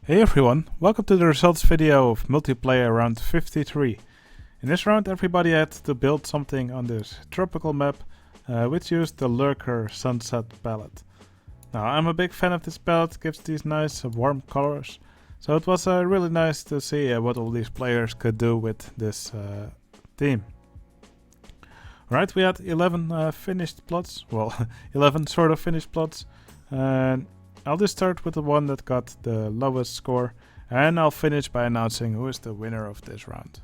Hey everyone, welcome to the results video of multiplayer round 53. In this round everybody had to build something on this tropical map which used the Lurker Sunset palette. Now I'm a big fan of this palette, it gives these nice warm colors, so it was really nice to see what all these players could do with this theme. Right, we had 11 finished plots, well 11 sort of finished plots, and I'll just start with the one that got the lowest score, and I'll finish by announcing who is the winner of this round.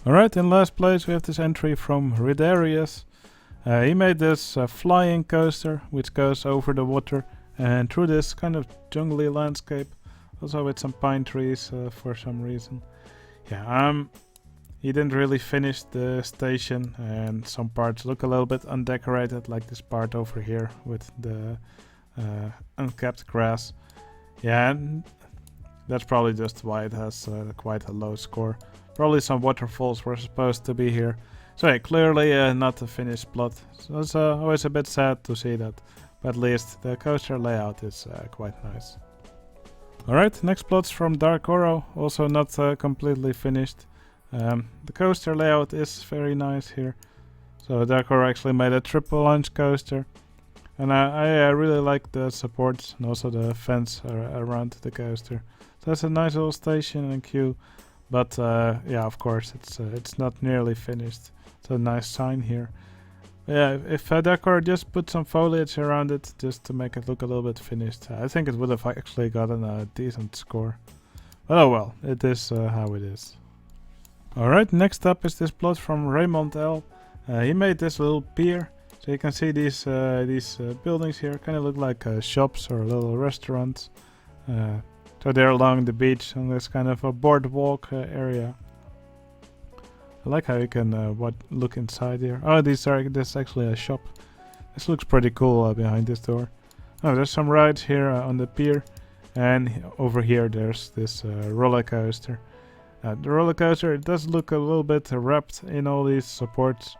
Alright, in last place we have this entry from Ridarius. He made this flying coaster which goes over the water and through this kind of jungly landscape, also with some pine trees for some reason. Yeah, he didn't really finish the station and some parts look a little bit undecorated, like this part over here with the unkept grass. Yeah, and that's probably just why it has quite a low score. Probably some waterfalls were supposed to be here. So yeah, clearly not a finished plot. So it's always a bit sad to see that. But at least the coaster layout is quite nice. Alright, next plot's from Dark Oro, also not completely finished. The coaster layout is very nice here. So Dark Oro actually made a triple launch coaster. And I really like the supports and also the fence around the coaster. So that's a nice little station and queue, but yeah, of course it's not nearly finished. It's a nice sign here. Yeah, if Decor just put some foliage around it just to make it look a little bit finished, I think it would have actually gotten a decent score. But oh well, it is how it is. Alright, next up is this plot from Raymond L. He made this little pier. So you can see these buildings here kind of look like shops or little restaurants. So they're along the beach on this kind of a boardwalk area. I like how you can look inside here. Oh, this is actually a shop. This looks pretty cool behind this door. Oh, there's some rides here on the pier, and over here there's this roller coaster. The roller coaster, it does look a little bit wrapped in all these supports.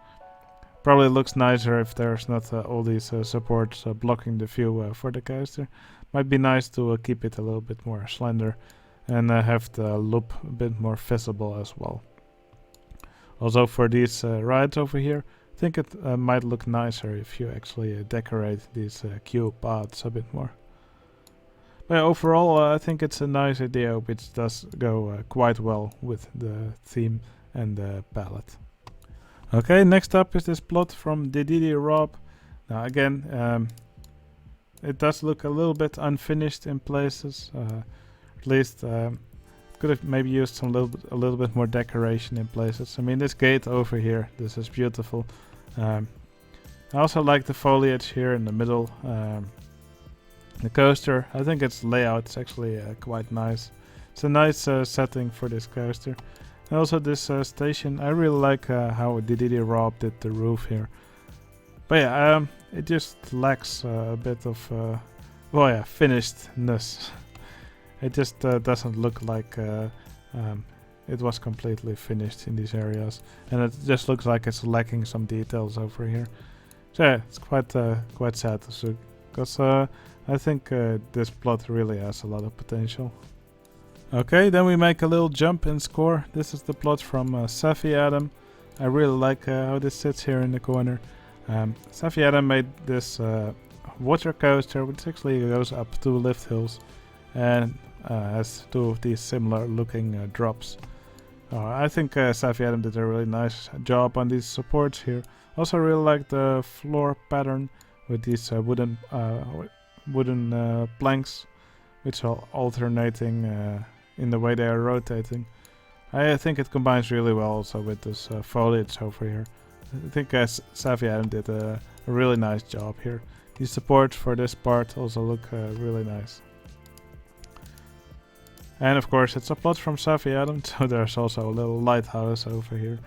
Probably looks nicer if there's not all these supports blocking the view for the coaster. Might be nice to keep it a little bit more slender and have the loop a bit more visible as well. Also for these rides over here, I think it might look nicer if you actually decorate these queue paths a bit more. But overall I think it's a nice idea which does go quite well with the theme and the palette. Okay, next up is this plot from Dididi Rob. Now again, it does look a little bit unfinished in places. At least could have maybe used a little bit more decoration in places. I mean, this gate over here, this is beautiful. I also like the foliage here in the middle. The coaster, I think its layout is actually quite nice. It's a nice setting for this coaster. And also this station, I really like how Dididi Rob did the roof here. But yeah, it just lacks a bit of, well yeah, finishedness. It just doesn't look like it was completely finished in these areas. And it just looks like it's lacking some details over here. So yeah, it's quite sad to see. Because I think this plot really has a lot of potential. Okay, then we make a little jump in score. This is the plot from Safi Adam. I really like how this sits here in the corner. Safi Adam made this water coaster which actually goes up 2 lift hills and has 2 of these similar looking drops. I think Safi Adam did a really nice job on these supports here. Also really like the floor pattern with these wooden planks which are alternating in the way they are rotating. I think it combines really well also with this foliage over here. I think Safi Adam did a really nice job here. These supports for this part also look really nice. And of course it's a plot from Safi Adam, so there's also a little lighthouse over here.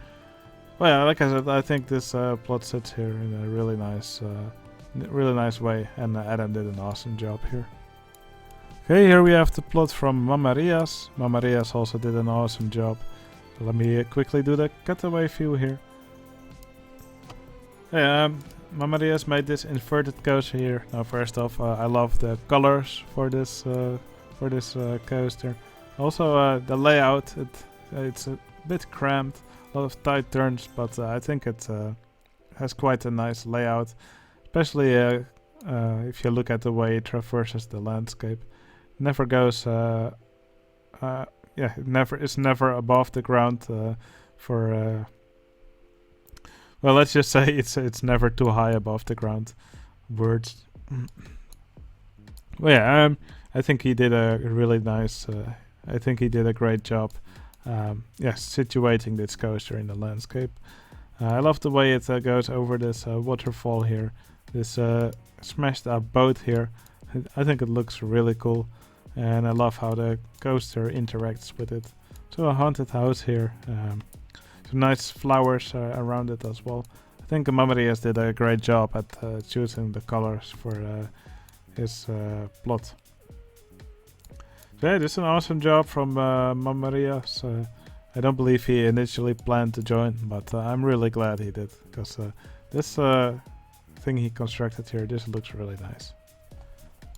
Well yeah, like I said, I think this plot sits here in a really nice way, and Adam did an awesome job here. Okay, here we have the plot from Mamarias. Mamarias also did an awesome job. So let me quickly do the cutaway view here. Yeah, Mamarias made this inverted coaster here. Now first off, I love the colors for this coaster. Also, the layout, it's a bit cramped, a lot of tight turns, but I think it has quite a nice layout, especially if you look at the way it traverses the landscape. It never goes, it's never above the ground well, let's just say it's never too high above the ground. Words. Well, yeah, I think he did a really nice. I think he did a great job. Situating this coaster in the landscape. I love the way it goes over this waterfall here. This smashed up boat here. I think it looks really cool, and I love how the coaster interacts with it. So a haunted house here. Some nice flowers around it as well. I think Mamarias did a great job at choosing the colors for his plot. So yeah, this is an awesome job from Mamarias. I don't believe he initially planned to join, but I'm really glad he did, because this thing he constructed here, this looks really nice.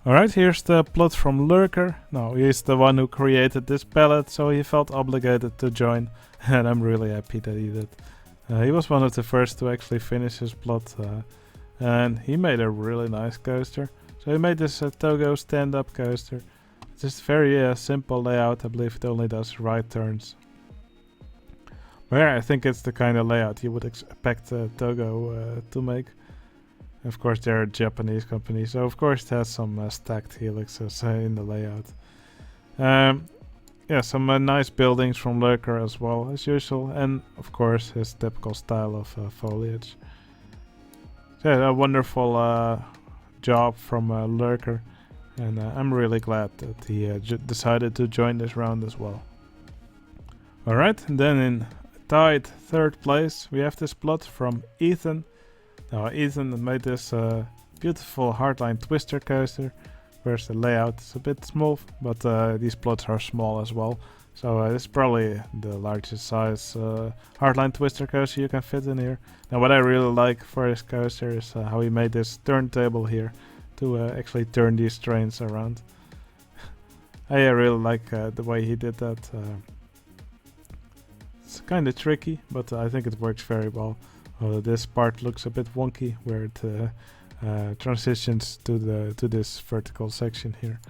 Alright, here's the plot from Lurker. Now, he's the one who created this palette, so he felt obligated to join, and I'm really happy that he did. He was one of the first to actually finish his plot, and he made a really nice coaster. So he made this Togo stand-up coaster. It's just very simple layout. I believe it only does right turns. But yeah, I think it's the kind of layout you would expect Togo to make. Of course, they're a Japanese company, so of course it has some stacked helixes in the layout. Some nice buildings from Lurker as well, as usual, and of course his typical style of foliage. So yeah, a wonderful job from Lurker, and I'm really glad that he decided to join this round as well. Alright, and then in tied third place we have this plot from Ethan. Now Ethan made this beautiful hardline twister coaster, whereas the layout is a bit small, but these plots are small as well. So it's probably the largest size hardline twister coaster you can fit in here. Now what I really like for this coaster is how he made this turntable here to actually turn these trains around. I really like the way he did that. It's kind of tricky, but I think it works very well. This part looks a bit wonky where it transitions to this vertical section here.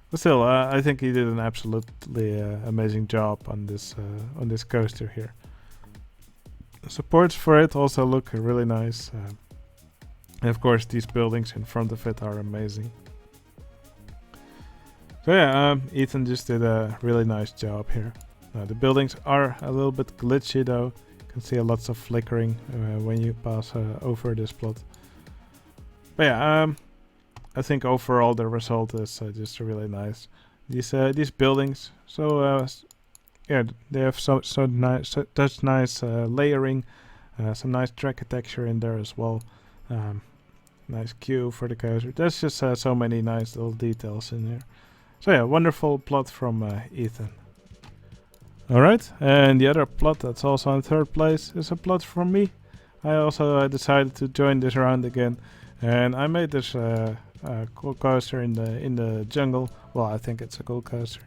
But still, I think he did an absolutely amazing job on this coaster here. The supports for it also look really nice. And of course, these buildings in front of it are amazing. So yeah, Ethan just did a really nice job here. The buildings are a little bit glitchy though. You can see lots of flickering when you pass over this plot. But yeah, I think overall the result is just really nice. These buildings, they have such nice layering, some nice track texture in there as well. Nice queue for the coaster. There's just so many nice little details in there. So yeah, wonderful plot from Ethan. Alright, and the other plot that's also in third place is a plot from me. I also decided to join this round again, and I made this cool coaster in the jungle. Well, I think it's a cool coaster.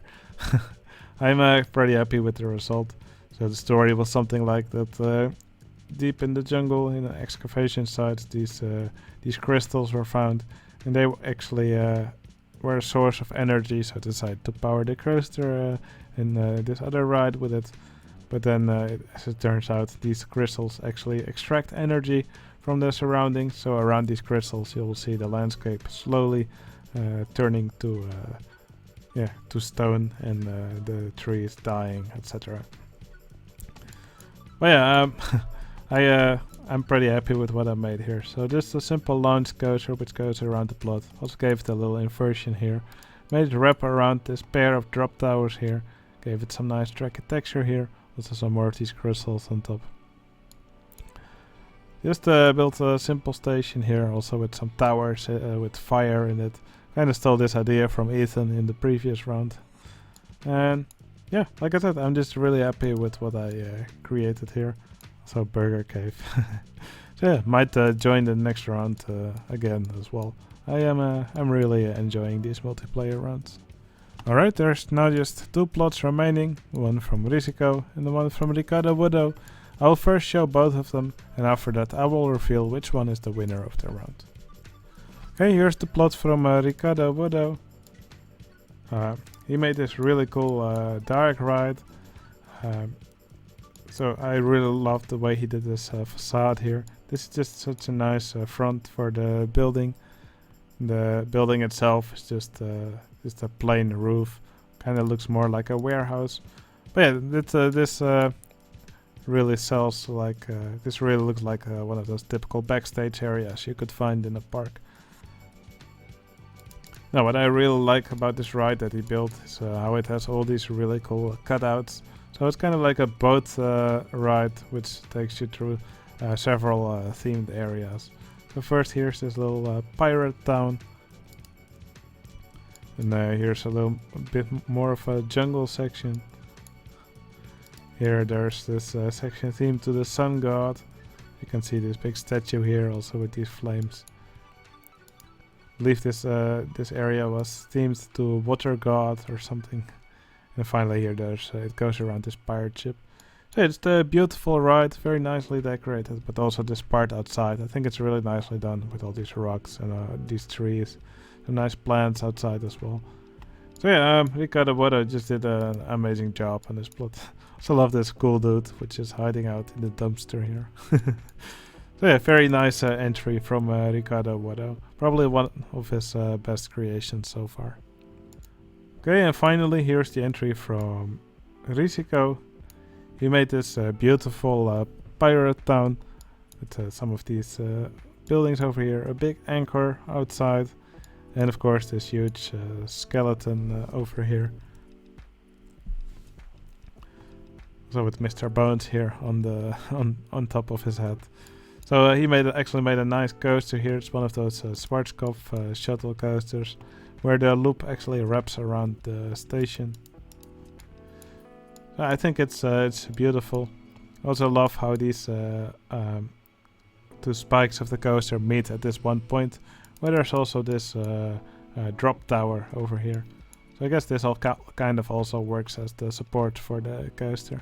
I'm pretty happy with the result. So the story was something like that. Deep in the jungle, in the excavation sites, these crystals were found, and they actually were a source of energy. So I decided to power the coaster and this other ride with it. But then, as it turns out, these crystals actually extract energy from the surroundings. So around these crystals, you'll see the landscape slowly turning to stone, and the trees dying, etc. But yeah, I'm pretty happy with what I made here. So just a simple launch coaster which goes around the plot. Also gave it a little inversion here. Made it wrap around this pair of drop towers here. Gave it some nice tracky texture here. Also some more of these crystals on top. Just built a simple station here, also with some towers with fire in it. Kinda stole this idea from Ethan in the previous round. And yeah, like I said, I'm just really happy with what I created here. So Burger Cave. So yeah, might join the next round again as well. I'm really enjoying these multiplayer rounds. Alright, there's now just 2 plots remaining, one from Risico and the one from Ricardo Wodo. I will first show both of them, and after that I will reveal which one is the winner of the round. Okay, here's the plot from Ricardo Wodo. He made this really cool dark ride. So I really love the way he did this facade here. This is just such a nice front for the building. The building itself is just a plain roof. Kind of looks more like a warehouse. But yeah, this really sells like this really looks like one of those typical backstage areas you could find in a park. Now, what I really like about this ride that he built is how it has all these really cool cutouts. So it's kind of like a boat ride, which takes you through several themed areas. So first, here's this little pirate town. And here's a bit more of a jungle section. Here there's this section themed to the sun god. You can see this big statue here, also with these flames. I believe this area was themed to water god or something. And finally here it goes around this pirate ship. So it's a beautiful ride, very nicely decorated, but also this part outside. I think it's really nicely done with all these rocks and these trees. Some nice plants outside as well. So yeah, Ricardo Wodo just did an amazing job on this plot. Also love this cool dude, which is hiding out in the dumpster here. So yeah, very nice entry from Ricardo Wodo. Probably one of his best creations so far. Okay, and finally here's the entry from Risico. He made this beautiful pirate town with some of these buildings over here, a big anchor outside, and of course this huge skeleton over here. So with Mr. Bones here on the on top of his head. So he actually made a nice coaster here. It's one of those Schwarzkopf shuttle coasters, where the loop actually wraps around the station. I think it's beautiful. I also love how these 2 spikes of the coaster meet at this one point, where there's also this drop tower over here. So I guess this all kind of also works as the support for the coaster.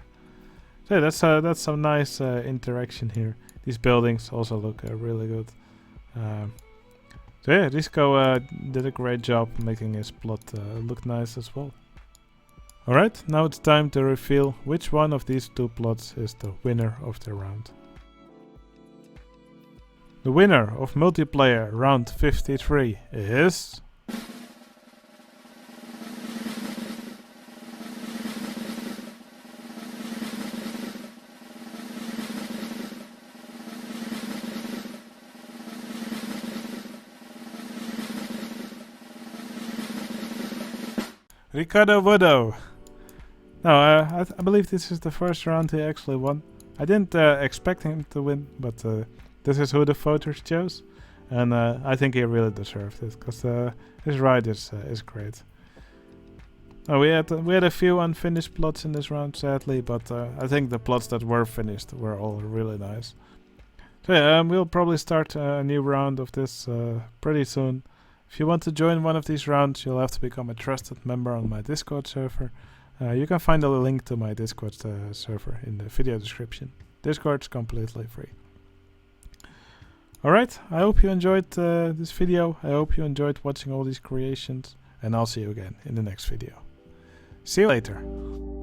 So yeah, that's some nice interaction here. These buildings also look really good. So yeah, Risco did a great job making his plot look nice as well. Alright, now it's time to reveal which one of these 2 plots is the winner of the round. The winner of multiplayer round 53 is... Ricardo Wodo. Now, I believe this is the first round he actually won. I didn't expect him to win, but this is who the voters chose. And I think he really deserved it, because his ride is great. We had a few unfinished plots in this round, sadly, but I think the plots that were finished were all really nice. So yeah, we'll probably start a new round of this pretty soon. If you want to join one of these rounds, you'll have to become a trusted member on my Discord server. You can find a link to my Discord server in the video description. Discord's completely free. Alright, I hope you enjoyed this video. I hope you enjoyed watching all these creations. And I'll see you again in the next video. See you later.